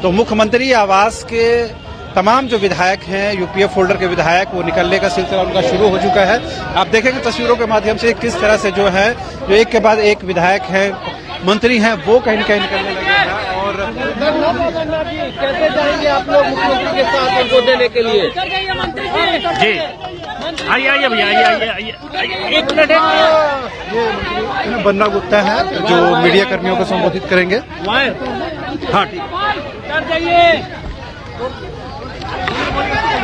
तो मुख्यमंत्री आवास के तमाम जो विधायक हैं, यूपीएफ फोल्डर के विधायक, वो निकलने का सिलसिला उनका शुरू हो चुका है। आप देखेंगे तस्वीरों के माध्यम से किस तरह से जो है, जो एक के बाद एक विधायक हैं, मंत्री हैं, वो कहीं न कहीं निकलने लगे हैं। और कैसे जाएंगे आप लोग मुख्यमंत्री के साथ उनको देने के लिए? जी आइए भैया, आइए एक मिनट। ये बन्ना गुप्ता है जो मीडिया कर्मियों को संबोधित करेंगे। हाँ ठीक।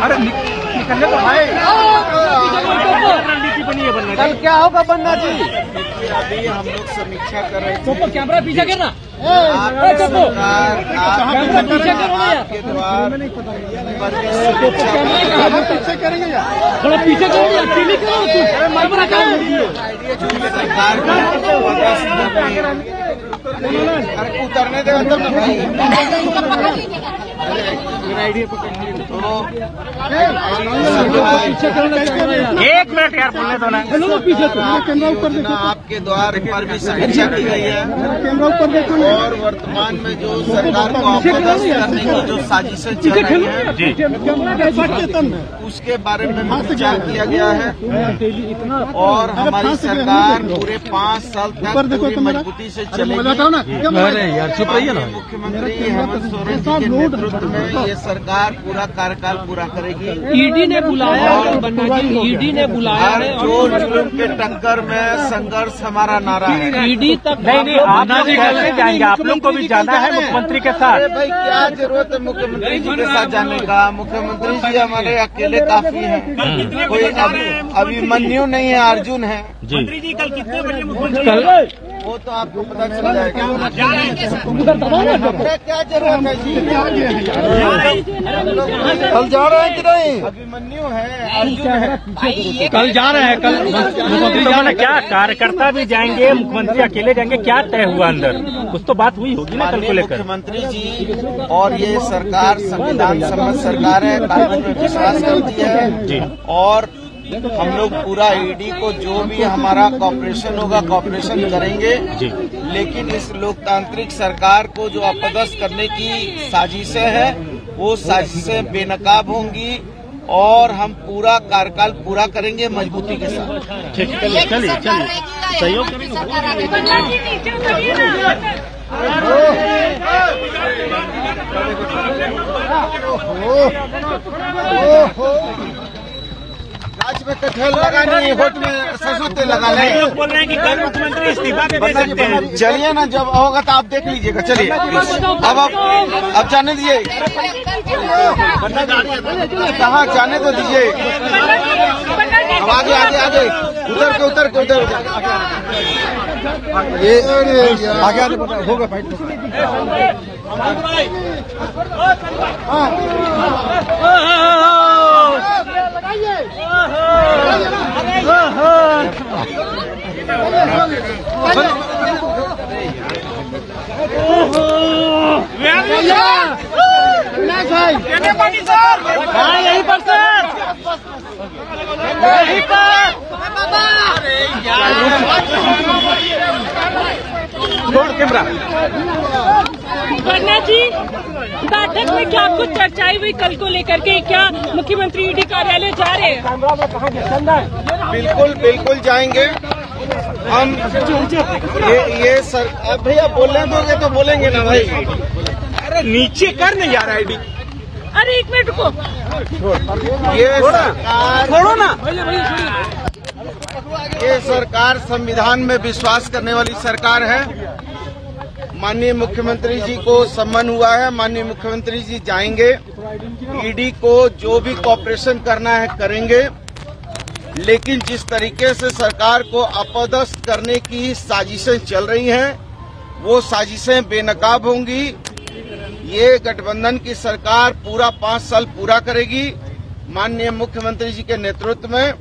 अरे निकलने तो भाई, रणनीति बनी है बन्ना। कल क्या होगा बन्ना जी? अभी हम लोग समीक्षा कर रहे थे। तो कैमरा पीछे करना, पीछे करेंगे यार, थोड़ा पीछे उतरने देगा तब ना भाई। एक मिनट यार, बोलने दो ना। आपके द्वार पर भी समीक्षा की गई है और वर्तमान में जो सरकार को अपदस्थ करने की जो साजिशें चल रही हैं उसके बारे में विचार किया गया है और हमारी सरकार पूरे 5 साल तक पूरी मजबूती से चलेगी। यार चुप रहिए ना। मुख्यमंत्री हेमंत सोरेन जी के नेतृत्व में ये सरकार पूरा कार्यकाल पूरा करेगी। ईडी ने बुलाया है बन्ना जी, ईडी ने बुलाया है। चोर जुल्म के टक्कर में संघर्ष हमारा नारा है। ईडी तक नहीं, आप लोग कैसे जाएंगे? आप लोग को भी जाना है मुख्यमंत्री के साथ। अरे भाई क्या जरूरत है मुख्यमंत्री जी के साथ जाने का? मुख्यमंत्री जी हमारे अकेले काफी हैं। कोई अभिमन्यु नहीं है, अर्जुन है। मंत्री जी कल कितने बजे मुख्यमंत्री? कल वो तो आपको पता चल जाएगा। क्या जरूरत है जी? कल जा रहे हैं कि नहीं? अभिमन्यु है, अर्जुन है। कल जा रहे हैं। कल मुख्यमंत्री जाना, क्या कार्यकर्ता भी जाएंगे, मुख्यमंत्री अकेले जाएंगे? क्या तय हुआ अंदर? कुछ तो बात हुई होगी ना कल को लेकर। मुख्यमंत्री जी और ये सरकार संविधान सम्मत सरकार है, कानून में विश्वास करती है जी। और हम लोग पूरा ईडी को जो भी हमारा कॉपरेशन होगा कॉपरेशन करेंगे जी। लेकिन इस लोकतांत्रिक सरकार को जो अपदस्थ करने की साजिशें हैं वो साजिशें बेनकाब होंगी और हम पूरा कार्यकाल पूरा करेंगे मजबूती के साथ। ठीक, चलिए सहयोग आज में कठेल लगानी, वोट में सरसों तेल लगा लें। बोल रहे हैं कि कल मुख्यमंत्री इस्तीफा दे सकते हैं। चलिए ना, जब होगा तो आप देख लीजिएगा। चलिए अब जाने दीजिए। कहाँ जाने तो दीजिए। अब आगे आगे आगे उतर के ये आगे आगे होगा फाइट। हाँ यहीं पर सर, यहीं पर। कैमरा। बन्ना जी, बैठक में क्या कुछ चर्चाएं हुई कल को लेकर के? क्या मुख्यमंत्री ईडी कार्यालय जा रहे हैं? बिल्कुल जाएंगे हम। ये सर भैया बोलने दोगे तो बोलेंगे ना भाई। अरे नीचे कर नहीं यार आईडी। अरे एक मिनट रुको, ये सरकार छोड़ो ना। ये सरकार संविधान में विश्वास करने वाली सरकार है। माननीय मुख्यमंत्री जी को सम्मन हुआ है, माननीय मुख्यमंत्री जी जाएंगे। ईडी को जो भी कॉपरेशन करना है करेंगे, लेकिन जिस तरीके से सरकार को अपदस्थ करने की साजिशें चल रही हैं वो साजिशें बेनकाब होंगी। ये गठबंधन की सरकार पूरा 5 साल पूरा करेगी माननीय मुख्यमंत्री जी के नेतृत्व में,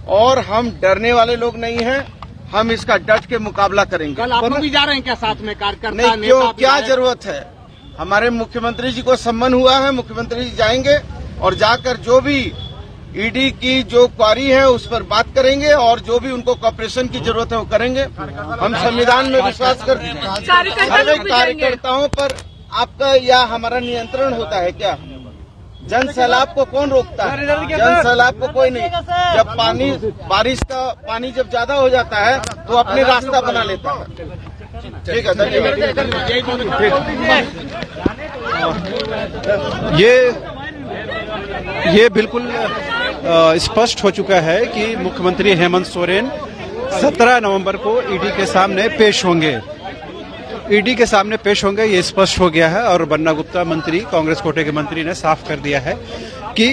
और हम डरने वाले लोग नहीं हैं। हम इसका डट के मुकाबला करेंगे। कल आप लोग भी जा रहे हैं क्या साथ में? कार्यकर्ता नहीं, क्यों, क्या जरूरत है? हमारे मुख्यमंत्री जी को सम्मन हुआ है, मुख्यमंत्री जी जाएंगे और जाकर जो भी ईडी की जो क्वारी है उस पर बात करेंगे और जो भी उनको कॉपरेशन की जरूरत है वो करेंगे। हम संविधान में विश्वास करते हैं। कार्यकर्ताओं पर आपका या हमारा नियंत्रण होता है क्या? जन सैलाब को कौन रोकता है? जन सैलाब को कोई नहीं। जब बारिश का पानी जब ज्यादा हो जाता है तो अपने रास्ता बना लेता है। ठीक है, धन्यवाद। ये बिल्कुल स्पष्ट हो चुका है कि मुख्यमंत्री हेमंत सोरेन 17 नवंबर को ईडी के सामने पेश होंगे। ईडी के सामने पेश होंगे, ये स्पष्ट हो गया है। और बन्ना गुप्ता मंत्री, कांग्रेस कोटे के मंत्री ने साफ कर दिया है कि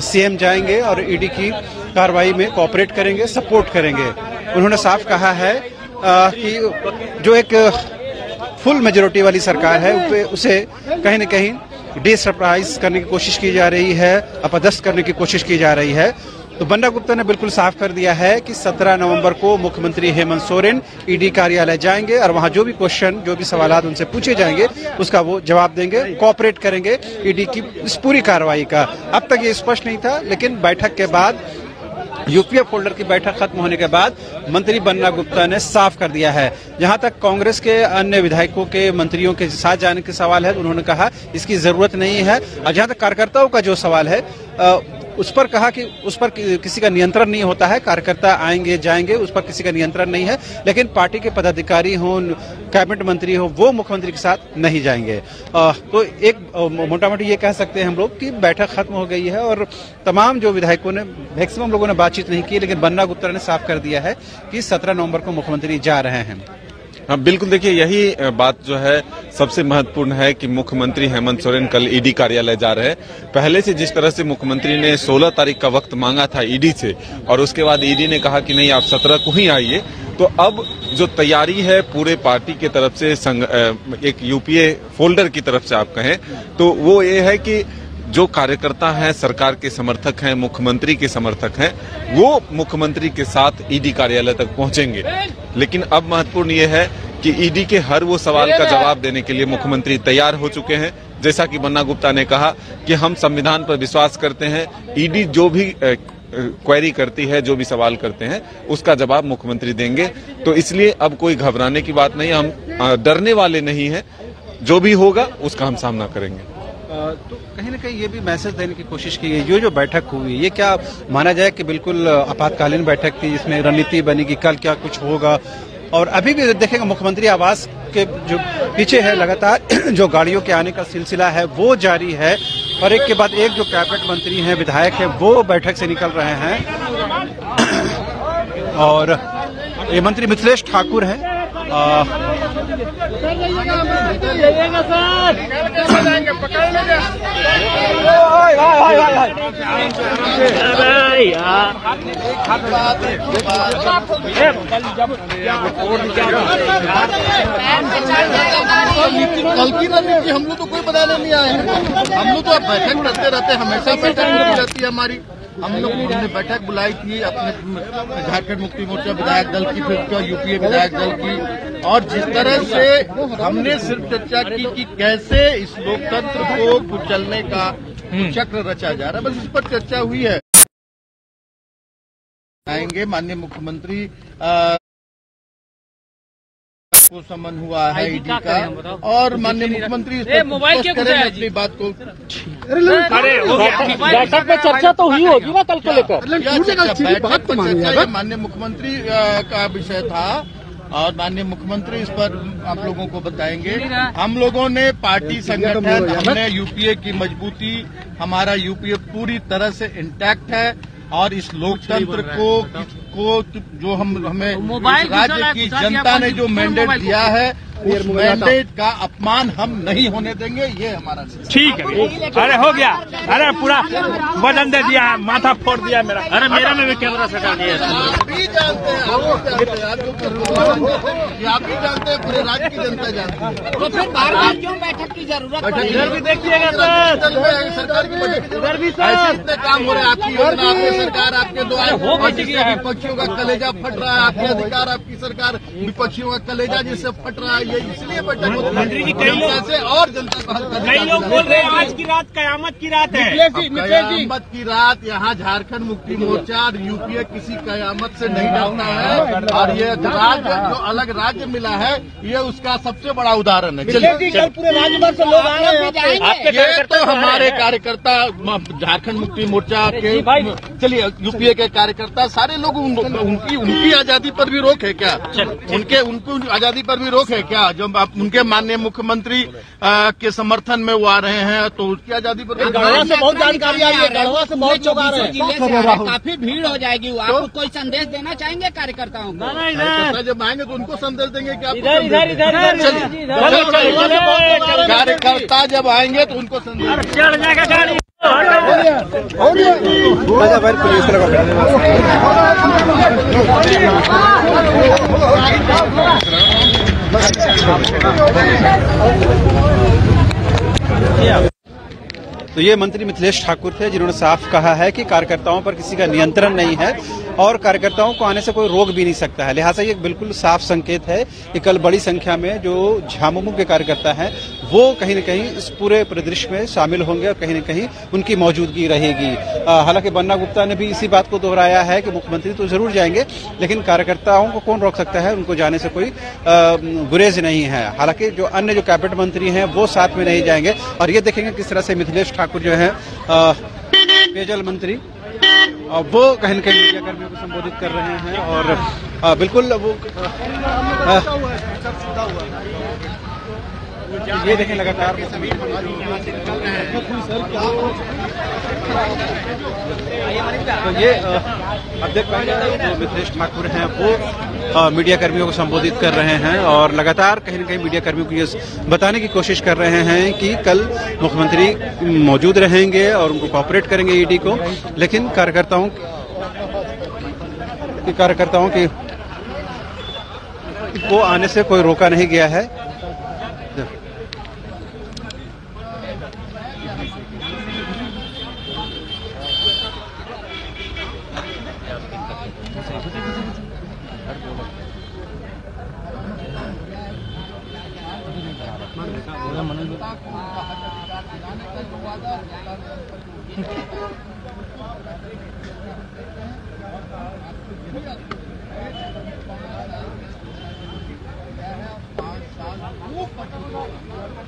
सीएम जाएंगे और ईडी की कार्रवाई में कोऑपरेट करेंगे, सपोर्ट करेंगे। उन्होंने साफ कहा है कि जो एक फुल मेजोरिटी वाली सरकार है उसे कहीं न कहीं डिसरप्राइज करने की कोशिश की जा रही है, अपदस्थ करने की कोशिश की जा रही है। तो बन्ना गुप्ता ने बिल्कुल साफ कर दिया है कि 17 नवंबर को मुख्यमंत्री हेमंत सोरेन ईडी कार्यालय जाएंगे और वहां जो भी क्वेश्चन, जो भी सवालात उनसे पूछे जाएंगे उसका वो जवाब देंगे, कोऑपरेट करेंगे ईडी की इस पूरी कार्रवाई का। अब तक ये स्पष्ट नहीं था, लेकिन बैठक के बाद, यूपीए फोल्डर की बैठक खत्म होने के बाद मंत्री बन्ना गुप्ता ने साफ कर दिया है। जहां तक कांग्रेस के अन्य विधायकों के, मंत्रियों के साथ जाने के सवाल है तो उन्होंने कहा इसकी जरूरत नहीं है। और जहां तक कार्यकर्ताओं का जो सवाल है उस पर कहा कि उस पर किसी का नियंत्रण नहीं होता है, कार्यकर्ता आएंगे जाएंगे, उस पर किसी का नियंत्रण नहीं है। लेकिन पार्टी के पदाधिकारी हों, कैबिनेट मंत्री हो, वो मुख्यमंत्री के साथ नहीं जाएंगे। तो एक मोटा मोटी ये कह सकते हैं हम लोग कि बैठक खत्म हो गई है और तमाम जो विधायकों ने, मैक्सिमम लोगों ने बातचीत नहीं की, लेकिन बन्ना गुप्ता ने साफ कर दिया है कि 17 नवंबर को मुख्यमंत्री जा रहे हैं। हाँ, बिल्कुल। देखिए, यही बात जो है सबसे महत्वपूर्ण है कि मुख्यमंत्री हेमंत सोरेन कल ईडी कार्यालय जा रहे हैं। पहले से जिस तरह से मुख्यमंत्री ने 16 तारीख का वक्त मांगा था ईडी से और उसके बाद ईडी ने कहा कि नहीं, आप 17 को ही आइए, तो अब जो तैयारी है पूरे पार्टी की तरफ से, एक यूपीए फोल्डर की तरफ से आप कहें तो वो ये है कि जो कार्यकर्ता हैं, सरकार के समर्थक हैं, मुख्यमंत्री के समर्थक हैं, वो मुख्यमंत्री के साथ ईडी कार्यालय तक पहुंचेंगे। लेकिन अब महत्वपूर्ण ये है कि ईडी के हर वो सवाल का जवाब देने के लिए मुख्यमंत्री तैयार हो चुके हैं। जैसा कि बन्ना गुप्ता ने कहा कि हम संविधान पर विश्वास करते हैं, ईडी जो भी क्वेरी करती है, जो भी सवाल करते हैं, उसका जवाब मुख्यमंत्री देंगे। तो इसलिए अब कोई घबराने की बात नहीं, हम डरने वाले नहीं हैं। जो भी होगा उसका हम सामना करेंगे। तो कहीं ना कहीं ये भी मैसेज देने की कोशिश की गई, जो बैठक हुई, ये क्या माना जाए कि बिल्कुल आपातकालीन बैठक थी, इसमें रणनीति बनेगी, कल क्या कुछ होगा। और अभी भी देखेंगे मुख्यमंत्री आवास के जो पीछे है लगातार जो गाड़ियों के आने का सिलसिला है वो जारी है और एक के बाद एक जो कैबिनेट मंत्री हैं, विधायक हैं, वो बैठक से निकल रहे हैं। और ये मंत्री मिथिलेश ठाकुर हैं। कल की रणनीति हम लोग तो कोई बताने नहीं आए हैं। हम लोग तो अब बैठक करते रहते, हमेशा बैठक होती रहती है हमारी। हमने बैठक बुलाई थी अपने झारखंड मुक्ति मोर्चा विधायक दल की, फिर यूपीए विधायक दल की, और जिस तरह से हमने सिर्फ चर्चा की कि कैसे इस लोकतंत्र को कुचलने का चक्र रचा जा रहा है, बस इस पर चर्चा हुई है। आएंगे माननीय मुख्यमंत्री को समन हुआ है ईडी का, और माननीय मुख्यमंत्री इस पर करेंगे अपनी बात को। बैठक में चर्चा तो हुई होगी ना कल को लेकर? बैठक पर चर्चा माननीय मुख्यमंत्री का विषय था और माननीय मुख्यमंत्री इस पर आप लोगों को बताएंगे। हम लोगों ने पार्टी संगठन, हमने यूपीए की मजबूती, हमारा यूपीए पूरी तरह से इंटैक्ट है और इस लोकतंत्र को जो हमें राज्य की जनता ने जो मैंडेट दिया है, उस मैंडेट का अपमान हम नहीं होने देंगे। ये हमारा ठीक है। अरे हो गया, अरे पूरा वजन दे दिया, माथा फोड़ दिया मेरा। अरे मेरा में भी कैमरा सटा दिया। आप भी जानते हैं, आप भी जानते हैं, पूरे राज्य की जनता जानती है। तो फिर बार-बार क्यों बैठक की जरूरत पड़ी? इधर भी देखिएगा सर, सरकार की बजट, इधर भी ऐसे इतने काम हो रहे हैं। आपकी योजना, आपकी सरकार, आपके द्वारा विपक्ष विपक्षियों का कलेजा फट रहा है, आपके अधिकार, आपकी सरकार विपक्षियों का कलेजा जिससे फट रहा है, ये इसलिए बैठक मंत्री जी कैसे और जनता को हल करने कई लोग बोल रहे हैं आज की रात कयामत की रात है। कयामत की रात यहाँ झारखंड मुक्ति मोर्चा और यूपीए किसी कयामत से नहीं डरता है, और ये राज्य जो अलग राज्य मिला है ये उसका सबसे बड़ा उदाहरण है। कल पूरे राज्य भर से लोग आ रहे हैं, ये तो हमारे कार्यकर्ता झारखंड मुक्ति मोर्चा के, चलिए यूपीए के कार्यकर्ता सारे लोग उनकी आजादी पर भी रोक है क्या? उनको आजादी पर भी रोक है क्या? जब आप उनके माननीय मुख्यमंत्री के समर्थन में वो आ रहे हैं तो उसकी आजादी पर गढ़वा से बहुत जानकारी आई है, गढ़वा से बहुत लोग आ रहे हैं, काफी भीड़ हो जाएगी। आप कोई संदेश देना चाहेंगे कार्यकर्ताओं को? जब आएंगे तो उनको संदेश देंगे कि आप इधर कार्यकर्ता जब आएंगे तो उनको संदेश चढ़ जाएगा गाड़ी। तो ये मंत्री मिथिलेश ठाकुर थे जिन्होंने साफ कहा है कि कार्यकर्ताओं पर किसी का नियंत्रण नहीं है और कार्यकर्ताओं को आने से कोई रोक भी नहीं सकता है। लिहाजा ये बिल्कुल साफ संकेत है कि कल बड़ी संख्या में जो झामुमो के कार्यकर्ता हैं वो कहीं न कहीं इस पूरे परिदृश्य में शामिल होंगे और कहीं न कहीं उनकी मौजूदगी रहेगी। हालांकि बन्ना गुप्ता ने भी इसी बात को दोहराया है कि मुख्यमंत्री तो जरूर जाएंगे लेकिन कार्यकर्ताओं को कौन रोक सकता है, उनको जाने से कोई गुरेज नहीं है। हालांकि जो अन्य जो कैबिनेट मंत्री हैं वो साथ में नहीं जाएंगे और ये देखेंगे किस तरह से मिथिलेश ठाकुर जो है पेयजल मंत्री और वो कहीं न कहीं मीडिया कर्मियों को संबोधित कर रहे हैं और बिल्कुल वो ये देखें लगातार तो ये अब देख पाएंगे जो मिथिलेश ठाकुर हैं वो मीडिया कर्मियों को संबोधित कर रहे हैं और लगातार कहीं न कहीं मीडिया कर्मियों को ये बताने की कोशिश कर रहे हैं कि कल मुख्यमंत्री मौजूद रहेंगे और उनको कोऑपरेट करेंगे ईडी को, लेकिन कार्यकर्ताओं की को आने से कोई रोका नहीं गया है।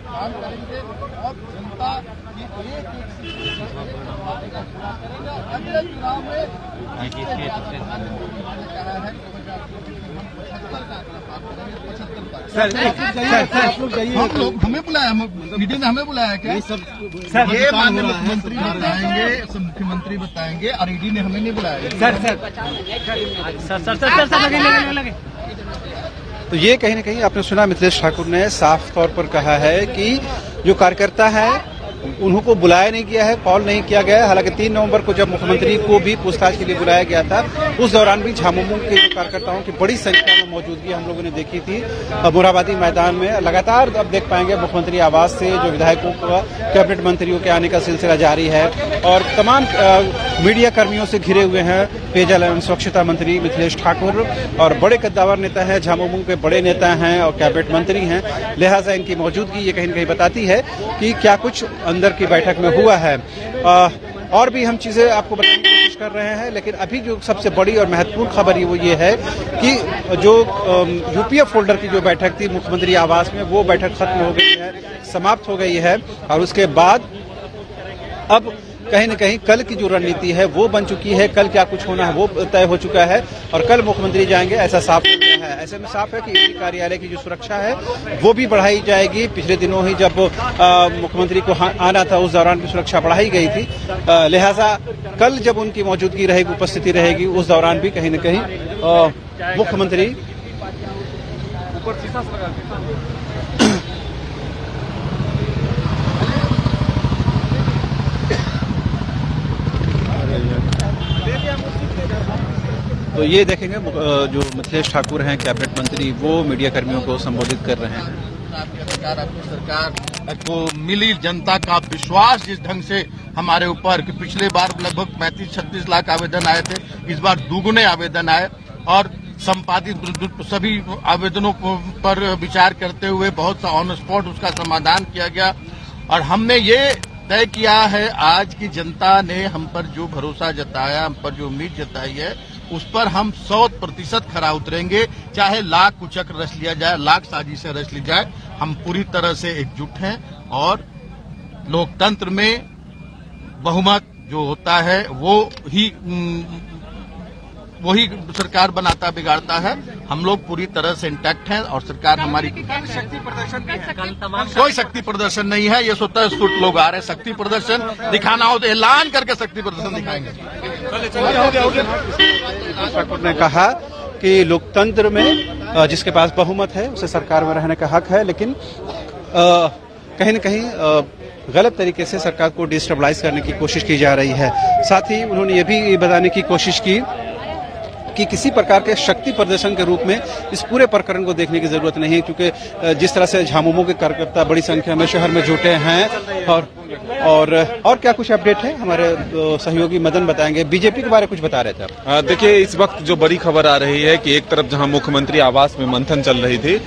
काम करेंगे और जनता की एक अगले चुनाव में हम लोग हमें बुलाया, मीडिया ने हमें बुलाया क्या? ये माननीय मुख्यमंत्री बताएंगे, मुख्यमंत्री बताएंगे और ईडी ने हमें नहीं बुलाया। लगे तो ये कहीं न कहीं आपने सुना मिथिलेश ठाकुर ने साफ तौर पर कहा है कि जो कार्यकर्ता है उनको बुलाया नहीं गया है, कॉल नहीं किया गया है। हालांकि 3 नवंबर को जब मुख्यमंत्री को भी पूछताछ के लिए बुलाया गया था उस दौरान भी झामुमो के कार्यकर्ताओं की बड़ी संख्या में मौजूदगी हम लोगों ने देखी थी मोरहाबादी मैदान में। लगातार अब देख पाएंगे मुख्यमंत्री आवास से जो विधायकों का, कैबिनेट मंत्रियों के आने का सिलसिला जारी है और तमाम मीडिया कर्मियों से घिरे हुए हैं पेयजल एवं स्वच्छता मंत्री मिथिलेश ठाकुर और बड़े कद्दावर नेता हैं, झामुमो के बड़े नेता हैं और कैबिनेट मंत्री हैं। लिहाजा इनकी मौजूदगी ये कहीं न कहीं बताती है कि क्या कुछ अंदर की बैठक में हुआ है। और भी हम चीजें आपको बताने की कोशिश कर रहे हैं, लेकिन अभी जो सबसे बड़ी और महत्वपूर्ण खबर वो ये है कि जो यूपीए फोल्डर की जो बैठक थी मुख्यमंत्री आवास में वो बैठक खत्म हो गई है, समाप्त हो गई है और उसके बाद अब कहीं न कहीं कल की जो रणनीति है वो बन चुकी है। कल क्या कुछ होना है वो तय हो चुका है और कल मुख्यमंत्री जाएंगे ऐसा साफ हो गया है। ऐसे में साफ है कि ईडी कार्यालय की जो सुरक्षा है वो भी बढ़ाई जाएगी। पिछले दिनों ही जब मुख्यमंत्री को आना था उस दौरान भी सुरक्षा बढ़ाई गई थी। लिहाजा कल जब उनकी मौजूदगी रहेगी, उपस्थिति रहेगी, उस दौरान भी कहीं न कहीं मुख्यमंत्री तो ये देखेंगे जो मिथिलेश ठाकुर हैं कैबिनेट मंत्री वो मीडिया कर्मियों को संबोधित कर रहे हैं। आपकी सरकार को मिली जनता का विश्वास जिस ढंग से हमारे ऊपर कि पिछले बार लगभग 35-36 लाख आवेदन आए थे, इस बार दुगुने आवेदन आए और संपादित सभी आवेदनों पर विचार करते हुए बहुत सा ऑन स्पॉट उसका समाधान किया गया। और हमने ये तय किया है, आज की जनता ने हम पर जो भरोसा जताया, हम पर जो उम्मीद जताई है, उस पर हम 100% खरा उतरेंगे। चाहे लाख कुचक रच लिया जाए, लाख साजिशें रच ली जाए, हम पूरी तरह से एकजुट हैं। और लोकतंत्र में बहुमत जो होता है वही सरकार बनाता बिगाड़ता है। हम लोग पूरी तरह से इंटैक्ट हैं और सरकार हमारी शक्ति प्रदर्शन, कोई शक्ति प्रदर्शन नहीं है। ये स्वतः स्फूर्त लोग आ रहे हैं। शक्ति प्रदर्शन दिखाना हो तो ऐलान करके शक्ति प्रदर्शन दिखाएंगे। ठाकुर ने कहा कि लोकतंत्र में जिसके पास बहुमत है उसे सरकार में रहने का हक है, लेकिन कहीं न कहीं गलत तरीके से सरकार को डिस्टेबलाइज करने की कोशिश की जा रही है। साथ ही उन्होंने ये भी बताने की कोशिश की कि किसी प्रकार के शक्ति प्रदर्शन के रूप में इस पूरे प्रकरण को देखने की जरूरत नहीं है, क्योंकि जिस तरह से झामुमो के कार्यकर्ता बड़ी संख्या में शहर में जुटे हैं। और क्या कुछ अपडेट है हमारे सहयोगी मदन बताएंगे। बीजेपी के बारे में कुछ बता रहे थे आप। देखिए, इस वक्त जो बड़ी खबर आ रही है कि एक तरफ जहां मुख्यमंत्री आवास में मंथन चल रही थी,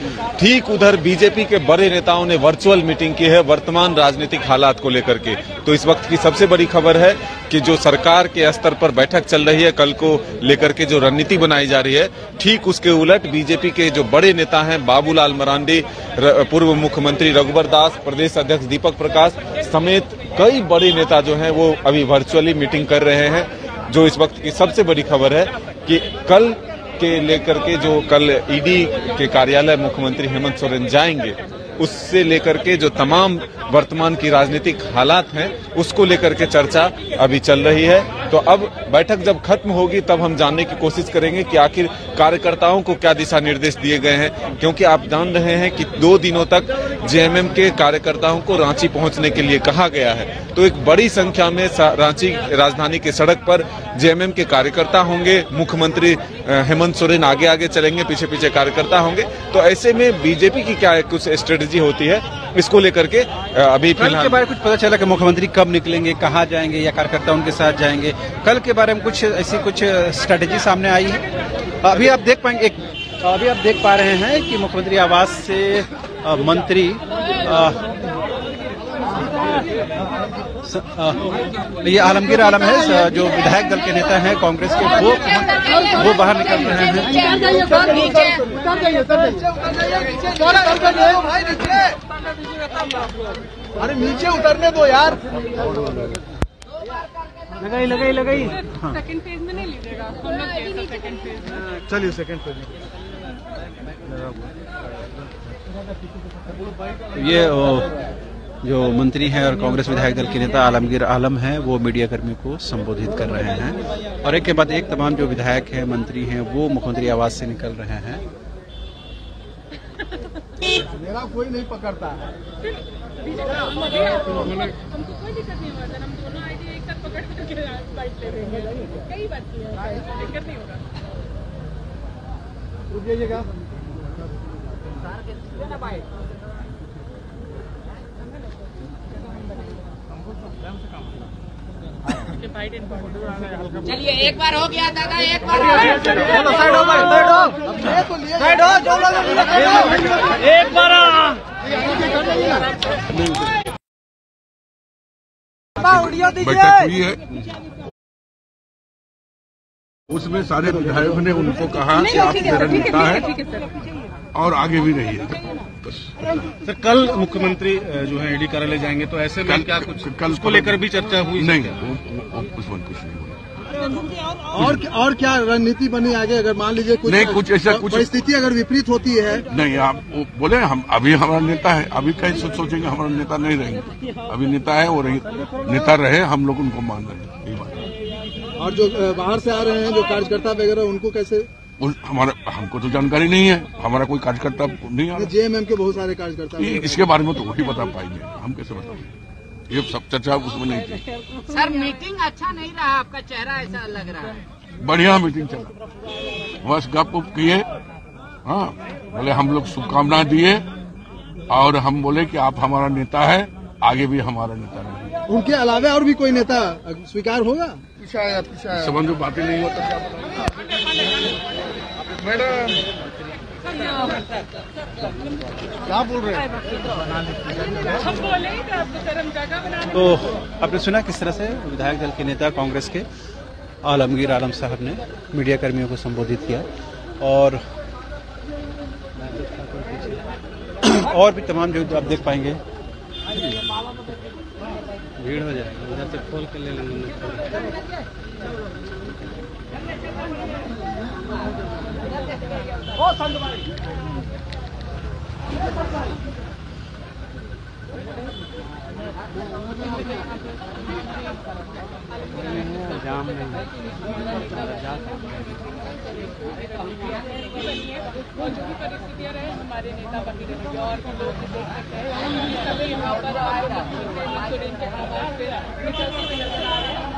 ठीक उधर बीजेपी के बड़े नेताओं ने वर्चुअल मीटिंग की है वर्तमान राजनीतिक हालात को लेकर के। तो इस वक्त की सबसे बड़ी खबर है कि जो सरकार के स्तर पर बैठक चल रही है, कल को लेकर के जो रणनीति बनाई जा रही है, ठीक उसके उलट बीजेपी के जो बड़े नेता हैं, बाबूलाल मरांडी, पूर्व मुख्यमंत्री रघुवर दास, प्रदेश अध्यक्ष दीपक प्रकाश समेत कई बड़े नेता जो हैं वो अभी वर्चुअली मीटिंग कर रहे हैं। जो इस वक्त की सबसे बड़ी खबर है कि कल के लेकर के जो कल ईडी के कार्यालय मुख्यमंत्री हेमंत सोरेन जाएंगे, उससे लेकर के जो तमाम वर्तमान की राजनीतिक हालात हैं उसको लेकर के चर्चा अभी चल रही है। तो अब बैठक जब खत्म होगी तब हम जानने की कोशिश करेंगे कि आखिर कार्यकर्ताओं को क्या दिशा निर्देश दिए गए हैं, क्योंकि आप जान रहे हैं कि 2 दिनों तक जेएमएम के कार्यकर्ताओं को रांची पहुंचने के लिए कहा गया है। तो एक बड़ी संख्या में रांची राजधानी के सड़क पर जेएमएम के कार्यकर्ता होंगे, मुख्यमंत्री हेमंत सोरेन आगे आगे चलेंगे, पीछे पीछे कार्यकर्ता होंगे। तो ऐसे में बीजेपी की क्या कुछ स्ट्रेटेजी होती है, इसको लेकर के अभी फिलहाल के बारे में कुछ पता चला कि मुख्यमंत्री कब निकलेंगे, कहाँ जाएंगे या कार्यकर्ता उनके साथ जाएंगे, कल के बारे में कुछ ऐसी कुछ स्ट्रेटेजी सामने आई है। अभी आप देख पा रहे हैं कि मुख्यमंत्री आवास से मंत्री ये आलमगीर आलम है, जो विधायक दल के नेता हैं कांग्रेस के, वो बाहर निकल रहे हैं। अरे नीचे उतरने दो यार। लगाई। सेकंड फेज में नहीं लीजिएगा, हम लोग कैसा सेकंड फेज। चलिए सेकंड फेज। ये जो मंत्री हैं और कांग्रेस विधायक दल के नेता आलमगीर आलम हैं, वो मीडिया कर्मियों को संबोधित कर रहे हैं और एक के बाद एक तमाम जो विधायक हैं, मंत्री हैं, वो मुख्यमंत्री आवास से निकल रहे हैं। मेरा कोई नहीं पकड़ता है। हमको कोई दिक्कत नहीं होगा सर, हम दोनों आईडी एक साथ पकड़ के बाइट ले देंगे। कई बात की है, दिक्कत नहीं होगा। रुक जाइएगा। चलिए एक बार हो गया दादा, एक बार एक बार बैठक हुई है, उसमें सारे विधायकों ने उनको कहा कि आप मेरा नेता है और आगे भी रहिए। सर, कल मुख्यमंत्री जो है ईडी कार्यालय जाएंगे, तो ऐसे में क्या कुछ कल उसको लेकर भी चर्चा हुई? नहीं, उसमें कुछ नहीं हुआ। और क्या रणनीति बनी आगे, अगर मान लीजिए कुछ ऐसा कुछ परिस्थिति अगर विपरीत होती है? नहीं, आप बोले हम अभी हमारा नेता है, अभी कैसे सोचेंगे हमारा नेता नहीं रहेंगे। अभी नेता है, वो नेता रहे, हम लोग उनको मान रहे हैं, यही बात है। और जो बाहर से आ रहे हैं जो कार्यकर्ता वगैरह, उनको कैसे? हमको तो जानकारी नहीं है, हमारा कोई कार्यकर्ता नहीं आ रहा। जेएमएम के बहुत सारे कार्यकर्ता, इसके बारे में तो वही बता पाएंगे, हम कैसे बताएंगे? ये सब चर्चा उसमें नहीं थी। सर मीटिंग अच्छा नहीं रहा, आपका चेहरा ऐसा लग रहा है। बढ़िया मीटिंग चला, बस गप किए, हाँ बोले हम लोग शुभकामनाएं दिए और हम बोले कि आप हमारा नेता है, आगे भी हमारा नेता रहेंगे। उनके अलावा और भी कोई नेता स्वीकार होगा? पीछे आया संबंध बातें नहीं होता मैडम क्या बोल रहे हैं? तो आपने सुना किस तरह से विधायक दल के नेता कांग्रेस के आलमगीर आलम साहब ने मीडिया कर्मियों को संबोधित किया और भी तमाम जो आप देख पाएंगे भीड़ हो जाएगी, उधर से खोल के ले लेंगे। जाम नहीं परिस्थितियाँ रहे हमारे नेता वगैरह और भी लोग देख सकते हैं सभी यहाँ पर सोरेन के आवाज पे निकलते हुए नजर आ रहे हैं।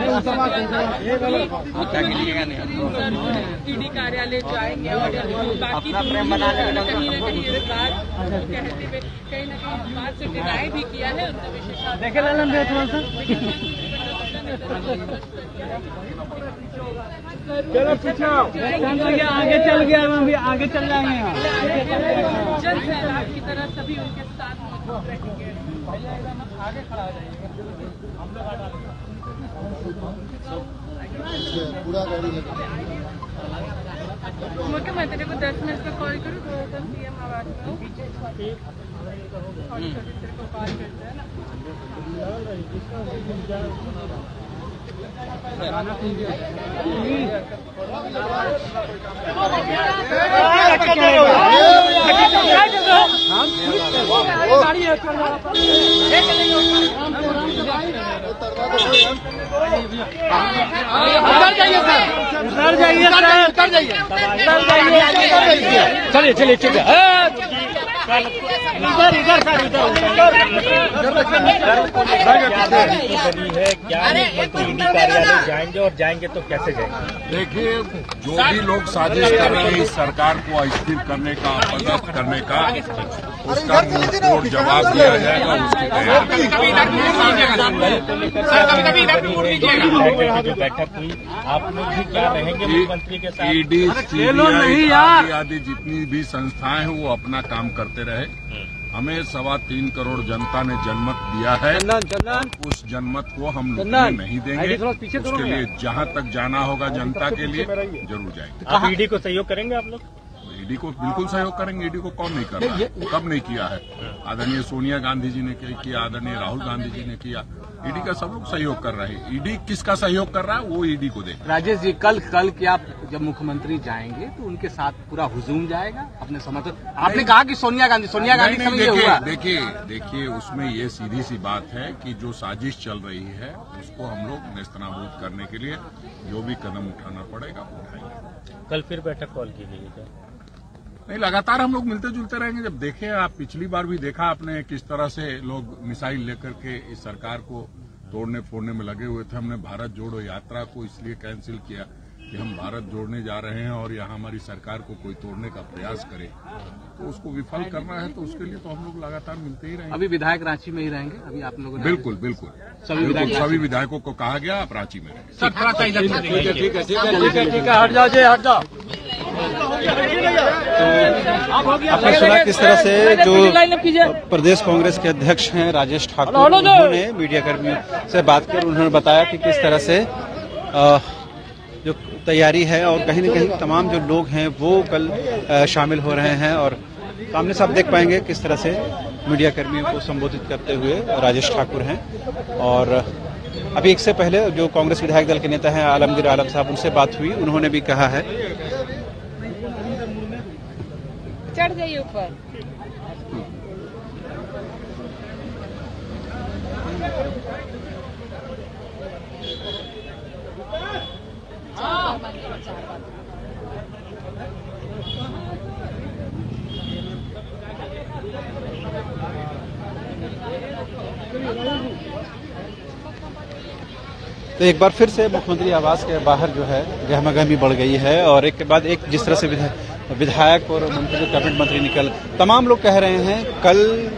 स्वास्थ्य मंत्री बनने ईडी कार्यालय जाएंगे और बाकी कहीं न कहीं इस बात कहते हुए कहीं न कहीं इस बात से डिनाई भी किया है उनका विशेष चलो पीछे आगे चल गया, हम भी आगे चल जाएंगे। जन सैलाब की तरह सभी उनके साथ मौजूद रहेंगे। आगे खड़ा हो जाएंगे पूरा गाड़ी लगा। मुख्यमंत्री को 10 मिनट में कॉल करूँ तो सीएम आवाज को कॉल करते हैं ना। चलिए चलिए चलिए कार्यालय जाएंगे और जाएंगे तो कैसे जाएंगे? देखिए, जो भी लोग साजिश कर रहे हैं इस सरकार को अस्थिर करने का, पदस्थ करने का, उसका मुंहतोड़ जवाब दिया जाएगा। उसकी तैयारी जो बैठक हुई, आप लोग भी क्या रहेंगे मुख्यमंत्री के साथ? ईडी, सीबीआई आदि जितनी भी संस्थाएं हैं वो अपना काम करते रहे। हमें 3.25 करोड़ जनता ने जनमत दिया है, उस जनमत को हम लोग नहीं देंगे। उसके लिए जहां तक जाना होगा जनता के लिए जरूर जाएंगे। आप ईडी को सहयोग करेंगे? आप लोग ईडी को बिल्कुल सहयोग करेंगे। ईडी को कौन नहीं कर रहा है? कब नहीं किया है? आदरणीय सोनिया गांधी जी ने किया, आदरणीय राहुल गांधी जी ने किया। ईडी का सब लोग सहयोग कर रहे हैं। ईडी किसका सहयोग कर रहा है वो ईडी को देख। राजेश जी, कल क्या जब मुख्यमंत्री जाएंगे तो उनके साथ पूरा हुजूम जाएगा अपने समर्थन? आपने कहा कि सोनिया गांधी देखिए उसमें ये सीधी सी बात है कि जो साजिश चल रही है उसको हम लोग नेस्तनाबूद करने के लिए जो भी कदम उठाना पड़ेगा उठाएंगे। कल फिर बैठक कॉल की गई है? नहीं, लगातार हम लोग मिलते जुलते रहेंगे। जब देखें आप, पिछली बार भी देखा आपने किस तरह से लोग मिसाइल लेकर के इस सरकार को तोड़ने फोड़ने में लगे हुए थे। हमने भारत जोड़ो यात्रा को इसलिए कैंसिल किया कि हम भारत जोड़ने जा रहे हैं और यहाँ हमारी सरकार को कोई तोड़ने का प्रयास करे तो उसको विफल करना है। तो उसके लिए तो हम लोग लगातार मिलते ही रहेंगे। अभी विधायक रांची में ही रहेंगे? अभी आप लोगों ने बिल्कुल सभी विधायकों को कहा गया आप रांची में रहेंगे। ठीक है, हट जाओ। आपने सुना किस तरह से जो प्रदेश कांग्रेस के अध्यक्ष हैं राजेश ठाकुर, उन्होंने मीडिया कर्मियों से बात कर उन्होंने बताया कि किस तरह से जो तैयारी है और कहीं न कहीं तमाम जो लोग हैं वो कल शामिल हो रहे हैं। और सामने से आप देख पाएंगे किस तरह से मीडिया कर्मियों को संबोधित करते हुए राजेश ठाकुर हैं। और अभी एक से पहले जो कांग्रेस विधायक दल के नेता हैं आलमगीर आलम साहब, उनसे बात हुई, उन्होंने भी कहा है चढ़ जाइए ऊपर। तो एक बार फिर से मुख्यमंत्री आवास के बाहर जो है गहमागहमी बढ़ गई है और एक के बाद एक जिस तरह से विधायक और मंत्री, कैबिनेट मंत्री निकल, तमाम लोग कह रहे हैं कल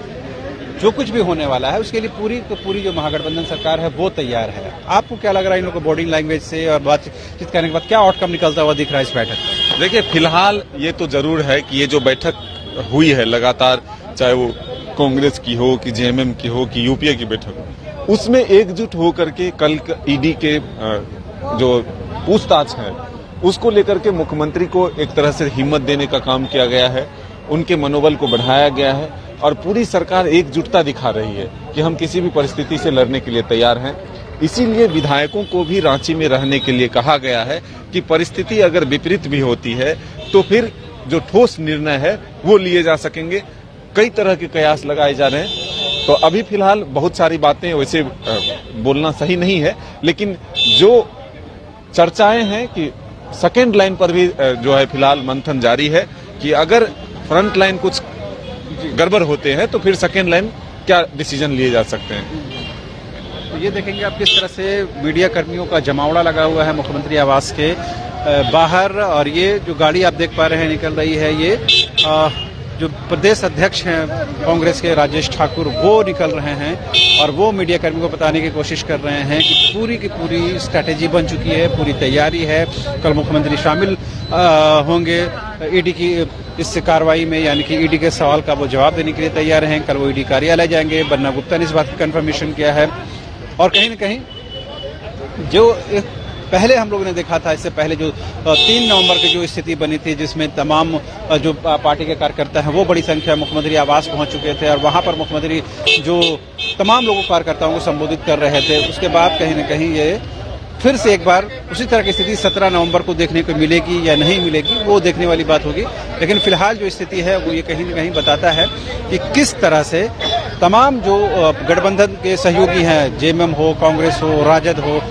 जो कुछ भी होने वाला है उसके लिए पूरी जो महागठबंधन सरकार है वो तैयार है। आपको क्या लग रहा है इन लोगों को बॉडी लैंग्वेज से और बातचीत करने के बाद क्या आउटकम निकलता हुआ दिख रहा है इस बैठक में? देखिए, फिलहाल ये तो जरूर है कि ये जो बैठक हुई है लगातार, चाहे वो कांग्रेस की हो कि जेएमएम की हो कि यूपीए की बैठक हो, उसमें एकजुट होकर के कल ईडी के जो पूछताछ है उसको लेकर के मुख्यमंत्री को एक तरह से हिम्मत देने का काम किया गया है, उनके मनोबल को बढ़ाया गया है और पूरी सरकार एकजुटता दिखा रही है कि हम किसी भी परिस्थिति से लड़ने के लिए तैयार हैं। इसीलिए विधायकों को भी रांची में रहने के लिए कहा गया है कि परिस्थिति अगर विपरीत भी होती है तो फिर जो ठोस निर्णय है वो लिए जा सकेंगे। कई तरह के कयास लगाए जा रहे हैं। तो अभी फिलहाल बहुत सारी बातें वैसे बोलना सही नहीं है, लेकिन जो चर्चाएं हैं कि सेकेंड लाइन पर भी जो है फिलहाल मंथन जारी है कि अगर फ्रंट लाइन कुछ गड़बड़ होते हैं तो फिर सेकेंड लाइन क्या डिसीजन लिए जा सकते हैं। तो ये देखेंगे आप किस तरह से मीडिया कर्मियों का जमावड़ा लगा हुआ है मुख्यमंत्री आवास के बाहर, और ये जो गाड़ी आप देख पा रहे हैं निकल रही है, ये जो प्रदेश अध्यक्ष हैं कांग्रेस के राजेश ठाकुर वो निकल रहे हैं और वो मीडिया कर्मियों को बताने की कोशिश कर रहे हैं कि पूरी की पूरी स्ट्रैटेजी बन चुकी है, पूरी तैयारी है। कल मुख्यमंत्री शामिल होंगे ईडी की इस कार्रवाई में, यानी कि ईडी के सवाल का वो जवाब देने के लिए तैयार हैं। कल वो ईडी कार्यालय जाएंगे। बन्ना गुप्ता ने इस बात की कंफर्मेशन किया है। और कहीं न कहीं जो पहले हम लोगों ने देखा था, इससे पहले जो 3 नवंबर की जो स्थिति बनी थी जिसमें तमाम जो पार्टी के कार्यकर्ता हैं वो बड़ी संख्या मुख्यमंत्री आवास पहुंच चुके थे और वहां पर मुख्यमंत्री जो तमाम लोगों कार्यकर्ताओं को संबोधित कर रहे थे, उसके बाद कहीं न कहीं ये फिर से एक बार उसी तरह की स्थिति 17 नवंबर को देखने को मिलेगी या नहीं मिलेगी वो देखने वाली बात होगी। लेकिन फिलहाल जो स्थिति है वो ये कहीं न कहीं बताता है कि किस तरह से तमाम जो गठबंधन के सहयोगी हैं, जेएमएम हो, कांग्रेस हो, राजद हो,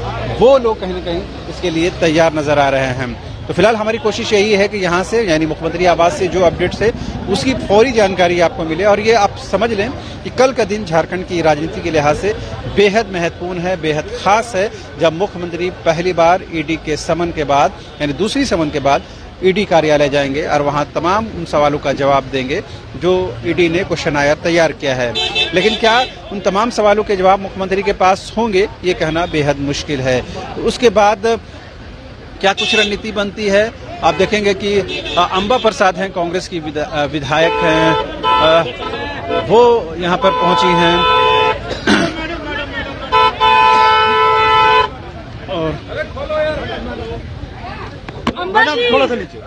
वो लोग कहीं न कहीं इसके लिए तैयार नजर आ रहे हैं। तो फिलहाल हमारी कोशिश यही है कि यहाँ से यानी मुख्यमंत्री आवास से जो अपडेट्स है उसकी फौरी जानकारी आपको मिले। और ये आप समझ लें कि कल का दिन झारखंड की राजनीति के लिहाज से बेहद महत्वपूर्ण है, बेहद खास है, जब मुख्यमंत्री पहली बार ईडी के समन के बाद यानी दूसरी समन के बाद ईडी कार्यालय जाएंगे और वहां तमाम उन सवालों का जवाब देंगे जो ईडी ने क्वेश्चनायर तैयार किया है। लेकिन क्या उन तमाम सवालों के जवाब मुख्यमंत्री के पास होंगे ये कहना बेहद मुश्किल है। तो उसके बाद क्या कुछ रणनीति बनती है आप देखेंगे कि अंबा प्रसाद हैं, कांग्रेस की विधायक हैं, वो यहाँ पर पहुंची हैं और मैडम थोड़ा सा नीचे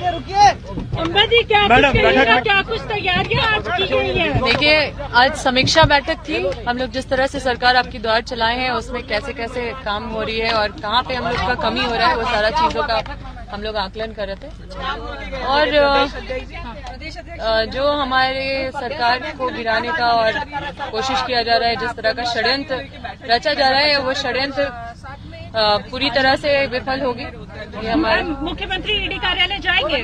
रुकिए। अंबा जी क्या कुछ तैयारियां आज की गई है? देखिए, आज समीक्षा बैठक थी। हम लोग जिस तरह से सरकार आपकी द्वार चलाए हैं उसमें कैसे कैसे काम हो रही है और कहाँ पे हम लोग का कमी हो रहा है वो सारा चीजों का हम लोग आकलन कर रहे थे। और जो हमारे सरकार को गिराने का और कोशिश किया जा रहा है, जिस तरह का षड्यंत्र रचा जा रहा है वो षड्यंत्र पूरी तरह से विफल होगी। ये हमारे मुख्यमंत्री ईडी कार्यालय जाएंगे?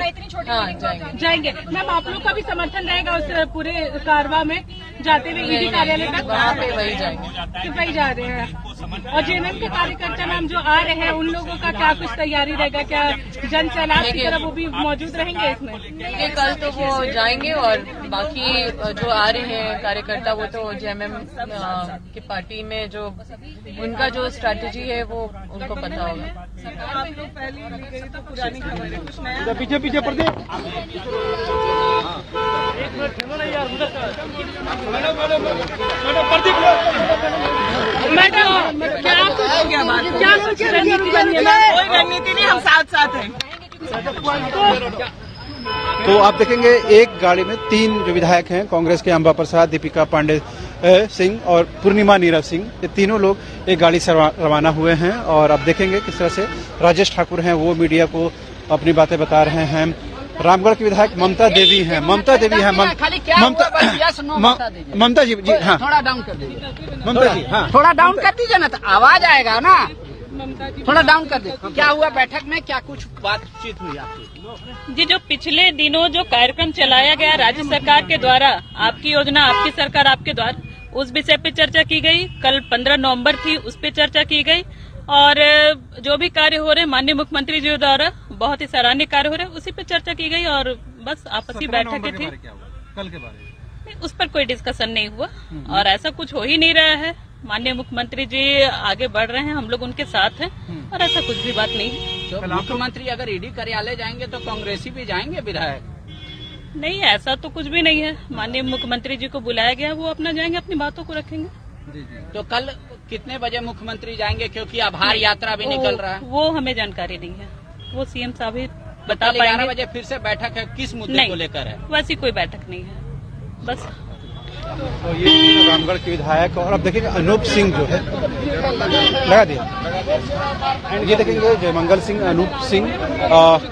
हाँ, जाएंगे। मैम, आप लोग का भी समर्थन रहेगा उस पूरे कारवा में जाते हुए ईडी कार्यालय तक? वहाँ पे वही जाएंगे। वही जा रहे हैं। और जेएमएम के कार्यकर्ता मैम जो आ रहे हैं उन लोगों का क्या कुछ तैयारी रहेगा? क्या जन सैलाब की तरह वो भी मौजूद रहेंगे इसमें? देखिए, कल तो वो जाएंगे और बाकी जो आ रहे हैं कार्यकर्ता वो तो जेएमएम की पार्टी में जो उनका जो स्ट्रैटेजी है वो उनको पता होगा। तो पुरानी खबर है, कुछ नया पीछे पीछे पड़ते मैडम क्या कुछ रणनीति बनी है? कोई रणनीति नहीं, हम साथ साथ हैं। तो आप देखेंगे एक गाड़ी में 3 जो विधायक हैं कांग्रेस के, अंबा प्रसाद, दीपिका पांडे सिंह और पूर्णिमा नीरव सिंह, ये तीनों लोग एक गाड़ी से रवाना हुए हैं। और आप देखेंगे किस तरह से राजेश ठाकुर हैं वो मीडिया को अपनी बातें बता रहे हैं। रामगढ़ की विधायक ममता देवी हैं, ममता जी हाँ, थोड़ा डाउन कर दीजिए। ममता जी हाँ, थोड़ा डाउन कर दीजिए ना तो आवाज आएगा ना। थोड़ा डाउन कर दीजिए। क्या हुआ बैठक में, क्या कुछ बातचीत हुई आपकी? जी, जो पिछले दिनों जो कार्यक्रम चलाया गया राज्य सरकार के द्वारा, आपकी योजना आपकी सरकार आपके द्वारा, उस विषय पे चर्चा की गई। कल 15 नवंबर थी, उस पे चर्चा की गई। और जो भी कार्य हो रहे हैं माननीय मुख्यमंत्री जी द्वारा बहुत ही सराहनीय कार्य हो रहे हैं, उसी पे चर्चा की गई और बस आपसी बैठकें थी। कल के बारे में उस पर कोई डिस्कशन नहीं हुआ और ऐसा कुछ हो ही नहीं रहा है। माननीय मुख्यमंत्री जी आगे बढ़ रहे हैं, हम लोग उनके साथ हैं और ऐसा कुछ भी बात नहीं है। तो मुख्यमंत्री अगर ईडी कार्यालय जाएंगे तो कांग्रेसी भी जाएंगे विधायक? नहीं, ऐसा तो कुछ भी नहीं है। माननीय मुख्यमंत्री जी को बुलाया गया, वो अपना जाएंगे, अपनी बातों को रखेंगे। तो कल कितने बजे मुख्यमंत्री जाएंगे, क्योंकि आभार यात्रा भी निकल रहा है? वो हमें जानकारी नहीं है, वो सीएम साहब ही बता पाएंगे। 11 बजे फिर से बैठक है, किस मुद्दे को लेकर है? वैसी कोई बैठक नहीं है, बस। तो ये रामगढ़ के विधायक, और अब देखेंगे अनूप सिंह जो है, लगा दिया, ये देखेंगे जयमंगल सिंह, अनूप सिंह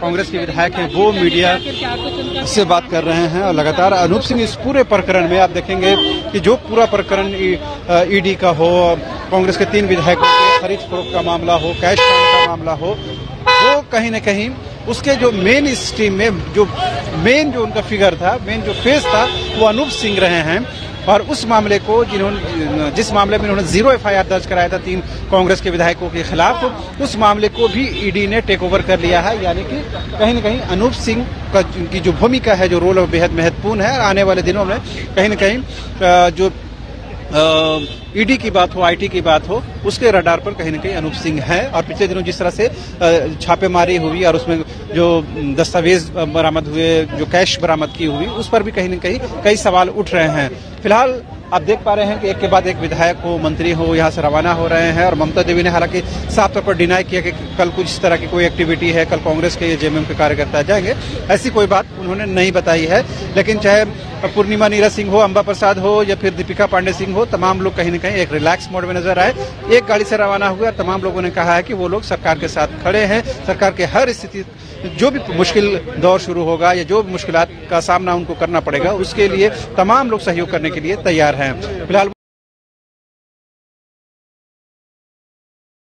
कांग्रेस के विधायक हैं, वो मीडिया से बात कर रहे हैं और लगातार अनूप सिंह इस पूरे प्रकरण में आप देखेंगे कि जो पूरा प्रकरण ईडी का हो, कांग्रेस के 3 विधायकों के खरीद फरोख्त का मामला हो, कैश का मामला हो, वो कहीं न कहीं उसके जो मेन स्ट्रीम में जो उनका फिगर था, मेन जो फेस था, वो अनूप सिंह रहे हैं। और उस मामले को जिस मामले में उन्होंने 0 FIR दर्ज कराया था 3 कांग्रेस के विधायकों के खिलाफ, उस मामले को भी ईडी ने टेक ओवर कर लिया है। यानी कि कहीं न कहीं अनूप सिंह की जो भूमिका है, जो रोल है, बेहद महत्वपूर्ण है। आने वाले दिनों में कहीं न कहीं जो ईडी की बात हो, आईटी की बात हो, उसके रडार पर कहीं न कहीं अनूप सिंह है। और पिछले दिनों जिस तरह से छापेमारी हुई और उसमें जो दस्तावेज बरामद हुए, जो कैश बरामद की हुई, उस पर भी कहीं न कहीं कई सवाल उठ रहे हैं। फिलहाल आप देख पा रहे हैं कि एक के बाद एक विधायक हो, मंत्री हो, यहाँ से रवाना हो रहे हैं। और ममता देवी ने हालांकि साफ तौर पर डिनाई किया कि कल कुछ इस तरह की कोई एक्टिविटी है, कल कांग्रेस के या जेएमएम के कार्यकर्ता जाएंगे, ऐसी कोई बात उन्होंने नहीं बताई है। लेकिन चाहे पूर्णिमा नीरज सिंह हो, अंबा प्रसाद हो या फिर दीपिका पांडे सिंह हो, तमाम लोग कहीं न कहीं एक रिलैक्स मोड में नजर आए। एक गाड़ी से रवाना हुए और तमाम लोगों ने कहा है कि वो लोग सरकार के साथ खड़े हैं। सरकार के हर स्थिति, जो भी मुश्किल दौर शुरू होगा या जो मुश्किलात का सामना उनको करना पड़ेगा, उसके लिए तमाम लोग सहयोग करने के लिए तैयार हैं। फिलहाल